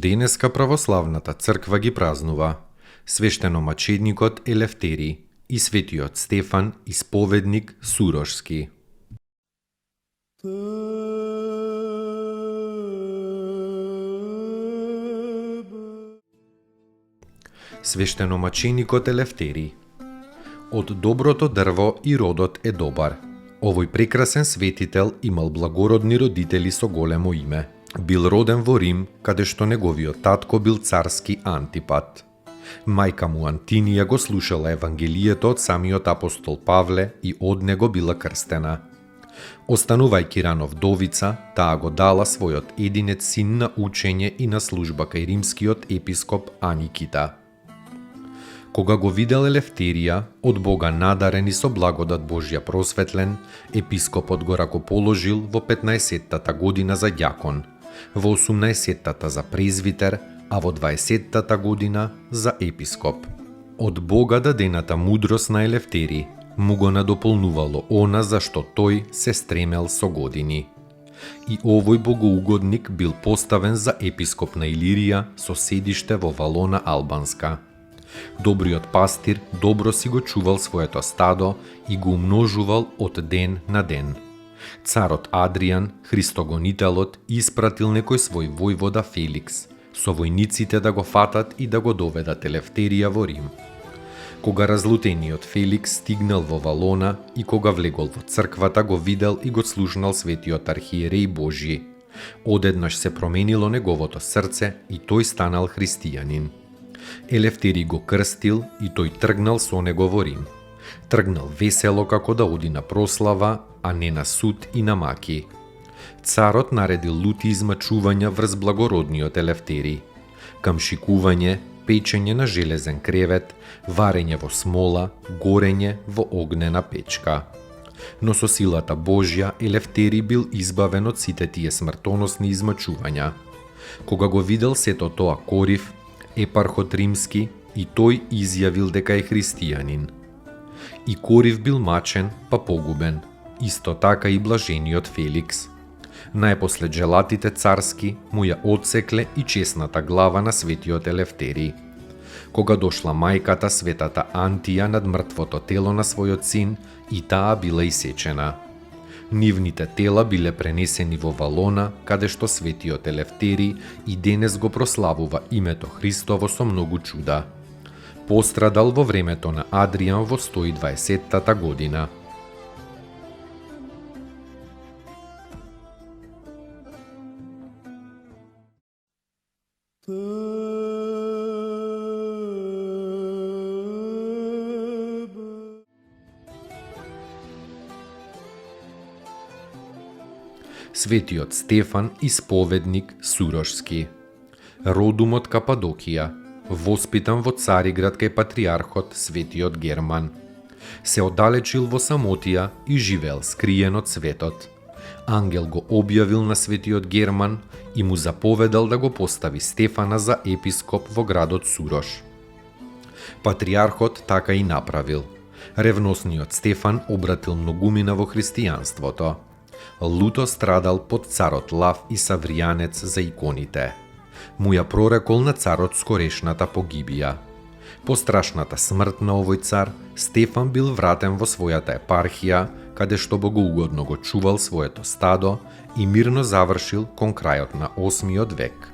Денеска православната црква ги празнува свештеномаченикот Елефтерий и светиот Стефан, исповедник Сурошски. Свештеномаченикот Елефтерий. Од доброто дрво и родот е добар. Овој прекрасен светител имал благородни родители со големо име. Бил роден во Рим, каде што неговиот татко бил царски Антипат. Мајка му Антинија го слушала Евангелието од самиот апостол Павле и од него била крстена. Останувајќи рано вдовица, таа го дала својот единец син на учење и на служба кај римскиот епископ Аникита. Кога го видел Елефтерија, од Бога надарен и со благодат Божја просветлен, епископот го ракоположил во 15-тата година за ѓакон, во 18-тата за презвитер, а во 20-тата година за епископ. Од Бога дадената мудрост на Елефтерий му го надополнувало она за што тој се стремел со години. И овој богоугодник бил поставен за епископ на Илирија со седиште во Валона Албанска. Добриот пастир добро си го чувал своето стадо и го умножувал од ден на ден. Царот Адриан, Христогонителот, испратил некој свој војвода Феликс, со војниците да го фатат и да го доведат Елефтерија во Рим. Кога разлутениот Феликс стигнал во Валона и кога влегол во црквата, го видел и го слушнал светиот архиереј Божји. Одеднаш се променило неговото срце и тој станал христијанин. Елефтерий го крстил и тој тргнал со него во Рим. Тргнал весело како да оди на прослава, а не на суд и на маки. Царот наредил лути измачувања врз благородниот Елефтерий. Камшикување, печење на железен кревет, варење во смола, горење во огнена печка. Но со силата Божја Елефтерий бил избавен од сите тие смртоносни измачувања. Кога го видел сето тоа Корив, епархот римски, и тој изјавил дека е христијанин. И Корив бил мачен, па погубен, исто така и блажениот Феликс. Најпосле джелатите царски му ја одсекле и чесната глава на светиот Елефтерий. Кога дошла мајката светата Антија над мртвото тело на својот син, и таа била исечена. Нивните тела биле пренесени во Валона, каде што светиот Елефтерий и денес го прославува името Христово со многу чуда. Пострадал во времето на Адриан во 120-тата година. Светиот Стефан, исповедник Сурошски. Родум од Кападокија, воспитан во Цариград кај патриархот светиот Герман. Се оддалечил во самотија и живеел скриен од светот. Ангел го објавил на светиот Герман и му заповедал да го постави Стефана за епископ во градот Сурош. Патриархот така и направил. Ревносниот Стефан обратил многумина во христијанството. Луто страдал под царот Лав и Савријанец за иконите. Му ја прорекол на царот скорешната погибија. По страшната смрт на овој цар, Стефан бил вратен во својата епархија, каде што богоугодно го чувал своето стадо и мирно завршил кон крајот на 8 век.